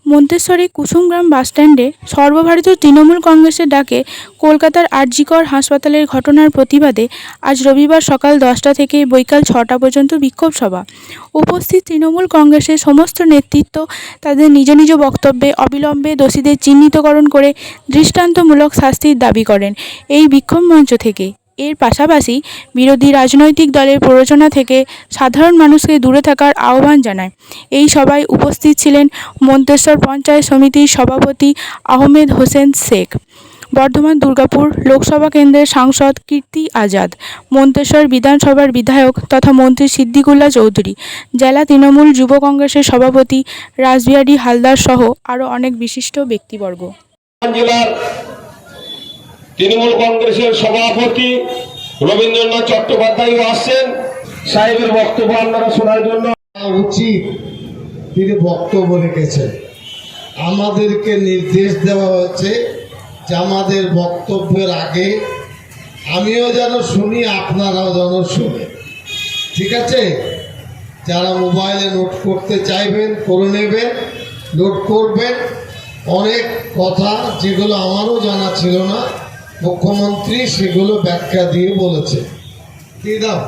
মন্তেশ্বরে কুসুমগ্রাম বাসস্ট্যান্ডে সর্বভারতীয় তৃণমূল কংগ্রেসের ডাকে কলকাতার আরজিকর হাসপাতালের ঘটনার প্রতিবাদে আজ রবিবার সকাল 10টা থেকে বৈকাল 6টা পর্যন্ত বিক্ষোভ সভা। উপস্থিত তৃণমূল কংগ্রেসের সমস্ত নেতৃত্ব তাদের নিজ নিজ বক্তব্যে অবিলম্বে দোষীদের চিহ্নিতকরণ করে দৃষ্টান্তমূলক শাস্তির দাবি করেন এই বিক্ষোভ মঞ্চ থেকে। এর পাশাপাশি বিরোধী রাজনৈতিক দলের প্ররোচনা থেকে সাধারণ মানুষকে দূরে থাকার আহ্বান জানায়। এই সভায় উপস্থিত ছিলেন মন্তেশ্বর পঞ্চায়েত সমিতির সভাপতি আহমেদ হোসেন শেখ, বর্ধমান দুর্গাপুর লোকসভা কেন্দ্রের সাংসদ কীর্তি আজাদ, মন্তেশ্বর বিধানসভার বিধায়ক তথা মন্ত্রী সিদ্দিকুল্লাহ চৌধুরী, জেলা তৃণমূল যুব কংগ্রেসের সভাপতি রাসবিহারী হালদার সহ আরও অনেক বিশিষ্ট ব্যক্তিবর্গ। তৃণমূল কংগ্রেসের সভাপতি রবীন্দ্রনাথ চট্টোপাধ্যায় আসছেন সাহেবের বক্তব্য আপনারা শোনার জন্য। উচিত তিনি বক্তব্য রেখেছেন, আমাদেরকে নির্দেশ দেওয়া হয়েছে যে আমাদের বক্তব্যের আগে আমিও যেন শুনি, আপনারাও যেন শুনে। ঠিক আছে, যারা মোবাইলে নোট করতে চাইবেন করে নেবেন, নোট করবেন। অনেক কথা যেগুলো আমারও জানা ছিল না, মুখ্যমন্ত্রী সেগুলো ব্যাখ্যা দিয়ে বলেছে। কি দাও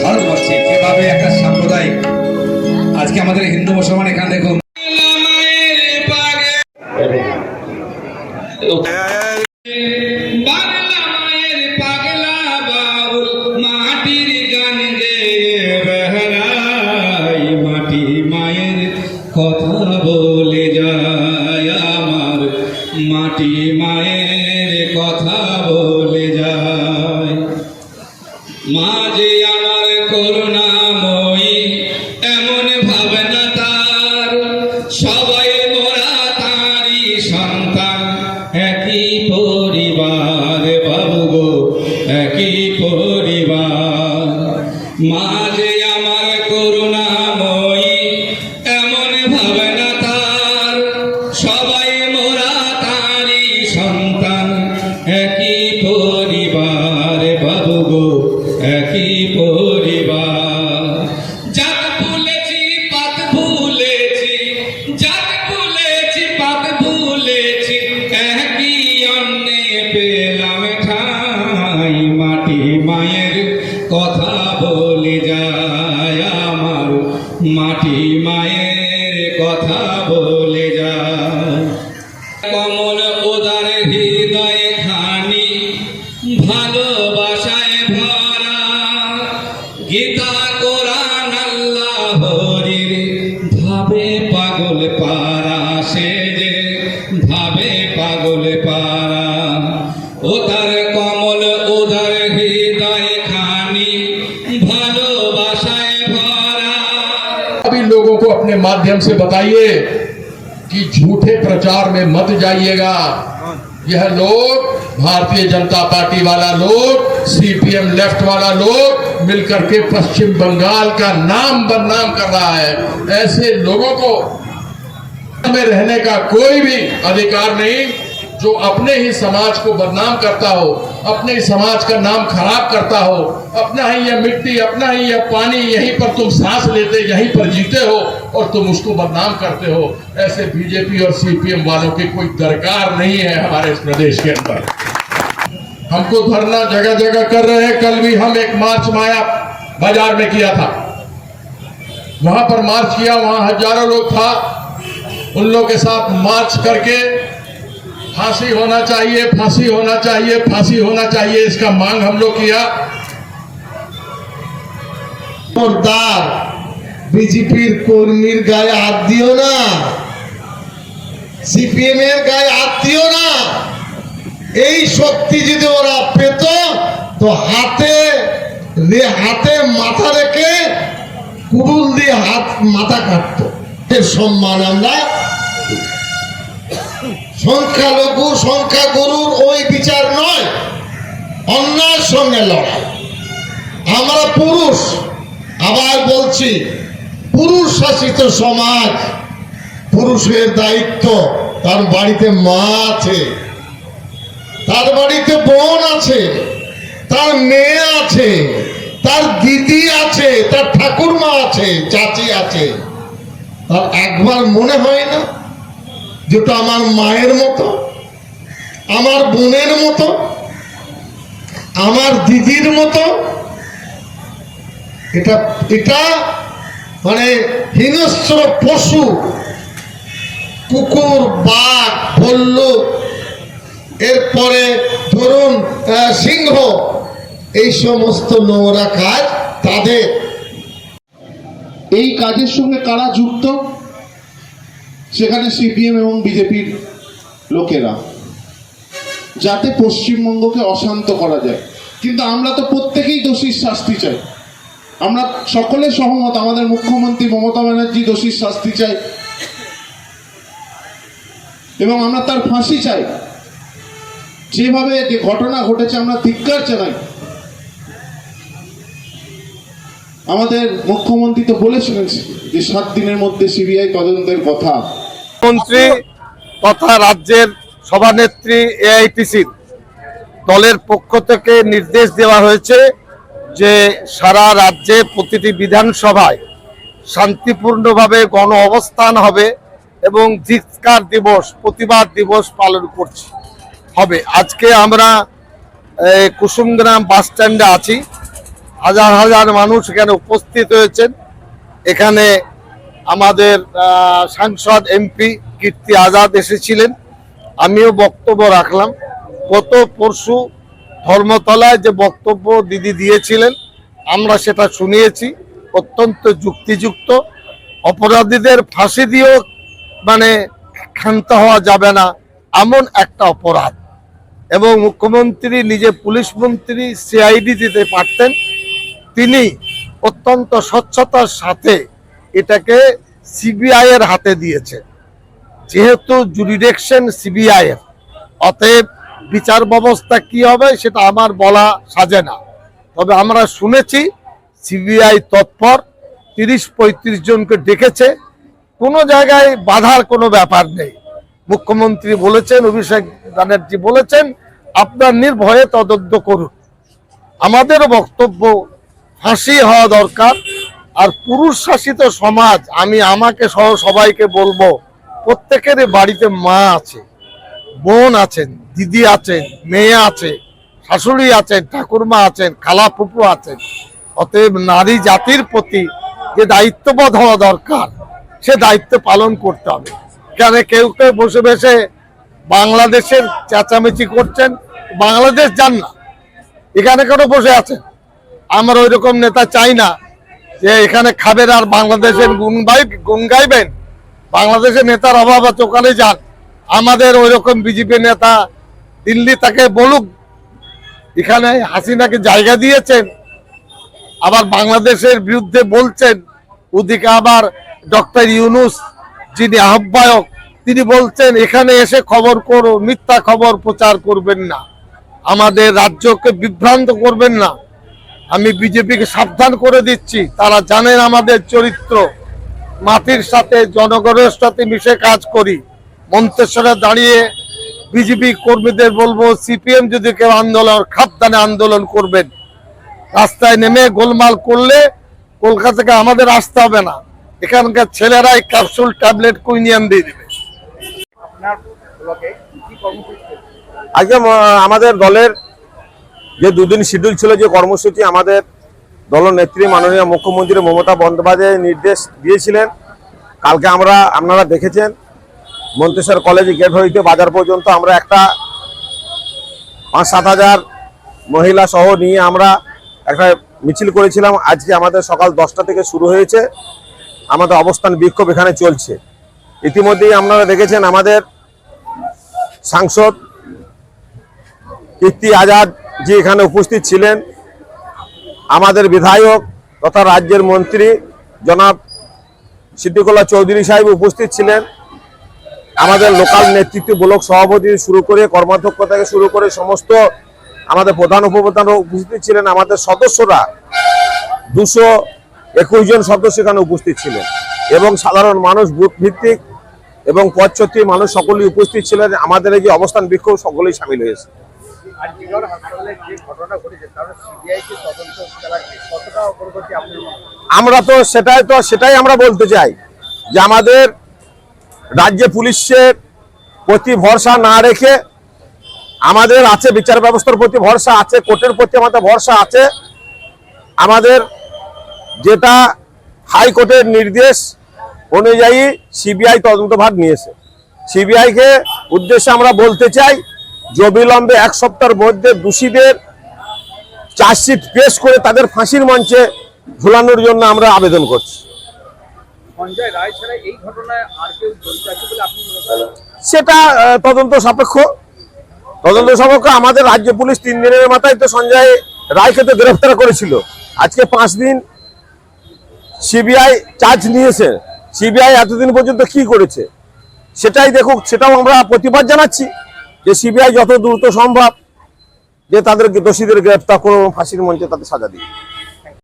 ভারতবর্ষে কিভাবে একটা সাম্প্রদায়িক আজকে আমাদের হিন্দু মুসলমান এখানে দেখুন কথা বলে যায় আমার মাটি মায়ের কথা বলে যায়। মা যে আমার করুণাময়ী এমন ভাবনা তার, সবাই মোরা তারই সন্তান একই পরিবার বাবু গো একই পরিবার। মা যে আমার করুণাময়ী এমন ভাবনা তার, সবাই মোরা তারই সন্তান একই পরিবার বাবু গো একই পরিবার। জাত ভুলেছি পাত ভুলেছি, জাত ভুলেছি পাত ভুলেছি, একই অন্নে পেলাম ঠাই। মাটি মায়ের কথা বলে যায় আমার মাটি মায়ের কথা বলে যায়। কমল উদার হৃদয় খানি ভালোবাসায় ভরা, গীতা কোরআন আল্লাহ হরির ভাবে পাগল পারা, সে যে ভাবে পাগল পারা। ও তার কমল উদার হৃদয় খানি ভালোবাসায় ভরা। अभी लोगों को अपने माध्यम से बताइए कि झूठे प्रचार में मत जाइएगा। यह लोग भारतीय जनता पार्टी वाला लोग, सीपीएम लेफ्ट वाला लोग मिलकर के पश्चिम बंगाल का नाम बदनाम कर रहा है। ऐसे लोगों को में रहने का कोई भी अधिकार नहीं जो अपने ही समाज को बदनाम करता हो, अपने ही समाज का नाम खराब करता हो। अपना ही यह मिट्टी, अपना ही यह पानी, यहीं पर तुम सांस लेते, यहीं पर जीते हो और तुम उसको बदनाम करते हो। ऐसे बीजेपी और सीपीएम वालों की कोई दरकार नहीं है हमारे इस प्रदेश के अंदर। हमको धरना जगह जगह कर रहे हैं। कल भी हम एक मार्च माया बाजार में किया था, वहां पर मार्च किया, वहां हजारों लोग था। उन लोग के साथ मार्च करके फांसी होना चाहिए, फांसी होना चाहिए, फांसी होना चाहिए, इसका मांग हम लोग किया। বিজেপির কর্মীর গায়ে হাত দিও না, সিপিএম এর গায়ে হাত দিও না। এই শক্তি যদি ওরা পেত তো হাতে মাথা রেখে কুড়ুল দিয়ে মাথা কাটতো। সম্মান আমরা সংখ্যালঘু সংখ্যাগুরুর ওই বিচার নয়, অন্যায়ের সঙ্গে লড়াই। আমরা পুরুষ, আবার বলছি পুরুষ শাসিত সমাজ, পুরুষের দায়িত্ব, তার বাড়িতে মা আছে, তার বাড়িতে বোন আছে, তার মেয়ে আছে, তার দিদি আছে, তার ঠাকুরমা আছে, চাচি আছে। তার একবার মনে হয় না যেটা আমার মায়ের মতো, আমার বোনের মতো, আমার দিদির মতো? এটা এটা মানে হিংস্র পশু, কুকুর, বাঘ, ভাল্লুক, এরপরে ধরুন সিংহ, এই সমস্ত নোংরা কাজ তাদের। এই কাজের সঙ্গে কারা যুক্ত? সেখানে সিপিএম এবং বিজেপির লোকেরা, যাতে পশ্চিমবঙ্গকে অশান্ত করা যায়। কিন্তু আমরা তো প্রত্যেকেই দোষীর শাস্তি চাই, আমরা সকলে সহমত। আমাদের মুখ্যমন্ত্রী মমতা ব্যানার্জি দোষীর শাস্তি চাই এবং আমরা তার ফাঁসি চাই। যেভাবে যে ঘটনা ঘটেছে আমরা ধিক্কার জানাই। আমাদের মুখ্যমন্ত্রী তো বলেছিলেন যে 7 দিনের মধ্যে সিবিআই তদন্তের কথা। মন্ত্রী তথা রাজ্যের সভানেত্রী এআইটিসি দলের পক্ষ থেকে নির্দেশ দেওয়া হয়েছে যে সারা রাজ্যে প্রতিটি বিধানসভায় শান্তিপূর্ণভাবে গণ অবস্থান হবে এবং ধিক্কার দিবস, প্রতিবাদ দিবস পালন করছি হবে। আজকে আমরা কুসুমগ্রাম বাস স্ট্যান্ডে আছি, হাজার হাজার মানুষ এখানে উপস্থিত হয়েছেন। এখানে আমাদের সাংসদ এমপি কীর্তি আজাদ এসেছিলেন, আমিও বক্তব্য রাখলাম। গত পরশু ধর্মতলায় যে বক্তব্য দিদি দিয়েছিলেন আমরা সেটা শুনিয়েছি, অত্যন্ত যুক্তিযুক্ত। অপরাধীদের ফাঁসি দিয়েও মানে ক্ষান্ত হওয়া যাবে না এমন একটা অপরাধ, এবং মুখ্যমন্ত্রী নিজে পুলিশ মন্ত্রী সিআইডি দিতে পারতেন, তিনি অত্যন্ত স্বচ্ছতার সাথে এটাকে সিবিআই এর হাতে দিয়েছেন। যেহেতু জুরিডিকশন সিবিআই এর, অতএব বিচার ব্যবস্থা কি হবে সেটা আমার বলা সাজে না। তবে আমরা শুনেছি সিবিআই তৎপর, 30-35 জনকে ডেকেছে, কোনো জায়গায় বাধার কোনো ব্যাপার নেই। মুখ্যমন্ত্রী বলেছেন, অভিষেক ব্যানার্জি বলেছেন আপনার নির্ভয়ে তদন্ত করুন। আমাদেরও বক্তব্য ফাঁসি হওয়া দরকার। আর পুরুষ শাসিত সমাজ, আমি আমাকে সহ সবাইকে বলবো, প্রত্যেকের বাড়িতে মা আছে, বোন আছেন, দিদি আছেন, মেয়ে আছে, শাশুড়ি আছেন, ঠাকুরমা আছেন, খালা ফুপু আছেন। অতএব নারী জাতির প্রতি যে দায়িত্ববোধ হওয়া দরকার সে দায়িত্ব পালন করতে হবে। কেন কেউ কেউ বসে বসে বাংলাদেশের চেঁচামেচি করছেন, বাংলাদেশ যান না, এখানে কেন বসে আছেন? আমরা ওই রকম নেতা চাই না যে এখানে খাবেন আর বাংলাদেশের গুণ গাইবেন। বাংলাদেশের নেতার অভাব আছে, ওখানে যান। আমাদের ওই রকম বিজেপি নেতা দিল্লি তাকে বলুক, এখানে হাসিনাকে জায়গা দিয়েছেন, আবার বাংলাদেশের বিরুদ্ধে বলছেন। ওদিকে আবার ডক্টর ইউনুস যিনি আহ্বায়ক, তিনি বলছেন এখানে এসে খবর করো, মিথ্যা খবর প্রচার করবেন না, আমাদের রাজ্যকে বিভ্রান্ত করবেন না। আমি বিজেপিকে সাবধান করে দিচ্ছি, তারা জানেন আমাদের চরিত্র, মাটির সাথে জনগণের সাথে মিশে কাজ করি। মন্তেশ্বরে দাঁড়িয়ে বিজেপি কর্মীদের বলবো, সিপিএম যদি কেউ আন্দোলন, খাদ্যানে আন্দোলন করবেন, রাস্তায় নেমে গোলমাল করলে কলকাতা থেকে আমাদের আসতে হবে না, এখানকার ছেলেরাই ক্যাপসুল ট্যাবলেট কুইনিয়াম দিয়ে দেবে। আজকে আমাদের দলের যে দুদিন শিডিউল ছিল, যে কর্মসূচি আমাদের দলনেত্রী মাননীয় মুখ্যমন্ত্রী মমতা বন্দ্যোপাধ্যায় নির্দেশ দিয়েছিলেন, কালকে আপনারা দেখেছেন মন্তেশ্বর কলেজ গেট হইতে বাজার পর্যন্ত আমরা একটা 5-7 হাজার মহিলা সহ নিয়ে আমরা একটা মিছিল করেছিলাম। আজকে আমাদের সকাল 10টা থেকে শুরু হয়েছে, আমাদের অবস্থান বিক্ষোভ এখানে চলছে। ইতিমধ্যেই আপনারা দেখেছেন আমাদের সাংসদ কীর্তি আজাদ জি এখানে উপস্থিত ছিলেন, আমাদের বিধায়ক তথা রাজ্যের মন্ত্রী জনাব সিদ্দিকুল্লাহ চৌধুরী সাহেব উপস্থিত ছিলেন, আমাদের লোকাল নেতৃত্ব ব্লক সভাপতি শুরু করে কর্মাধ্যক্ষ থেকে শুরু করে সমস্ত আমাদের প্রধান উপপ্রধানরা উপস্থিত ছিলেন। আমাদের সদস্যরা 221 জন সদস্য এখানে উপস্থিত ছিলেন এবং সাধারণ মানুষ বুথ ভিত্তিক এবং পথচলতি মানুষ সকলেই উপস্থিত ছিলেন। আমাদের এই যে অবস্থান বিক্ষোভ সকলেই সামিল হয়েছে। আরজিকর হাসপাতালে যে ঘটনা ঘটেছে তার সিবিআই কে তদন্ত চালাচ্ছে, কতটা অগ্রগতি আপনি মনে করেন? আমরা তো সেটাই আমরা বলতে চাই যে আমাদের রাজ্যে পুলিশের প্রতি ভরসা না রেখে আমাদের আছে বিচার ব্যবস্থার প্রতি ভরসা আছে, কোর্টের প্রতি আমাদের ভরসা আছে। আমাদের যেটা হাইকোর্টের নির্দেশ অনুযায়ী সিবিআই তদন্তভার নিয়েছে। সিবিআইকে উদ্দেশ্যে আমরা বলতে চাই যে অবিলম্বে 1 সপ্তাহের মধ্যে দোষীদের চার্জশিট পেশ করে তাদের ফাঁসির মঞ্চে ঝুলানোর জন্য আমরা আবেদন করছি। সঞ্জয় রায় ছাড়া এই ঘটনায় আর কেউ জড়িত আছে বলে আপনি মনে করেন? সেটা তদন্ত সাপেক্ষ। আমাদের রাজ্য পুলিশ 3 দিনের মাথায় তো সঞ্জয় রায়কে তো গ্রেফতার করেছিল। আজকে 5 দিন সিবিআই চার্জ নিয়েছে। সিবিআই এতদিন পর্যন্ত কি করেছে সেটাই দেখুক, সেটাও আমরা প্রতিবাদ জানাচ্ছি যে সিবিআই যত দ্রুত সম্ভব যে তাদেরকে দোষীদের গ্রেফতার করে ফাঁসির মঞ্চে তাদের সাজা দিই।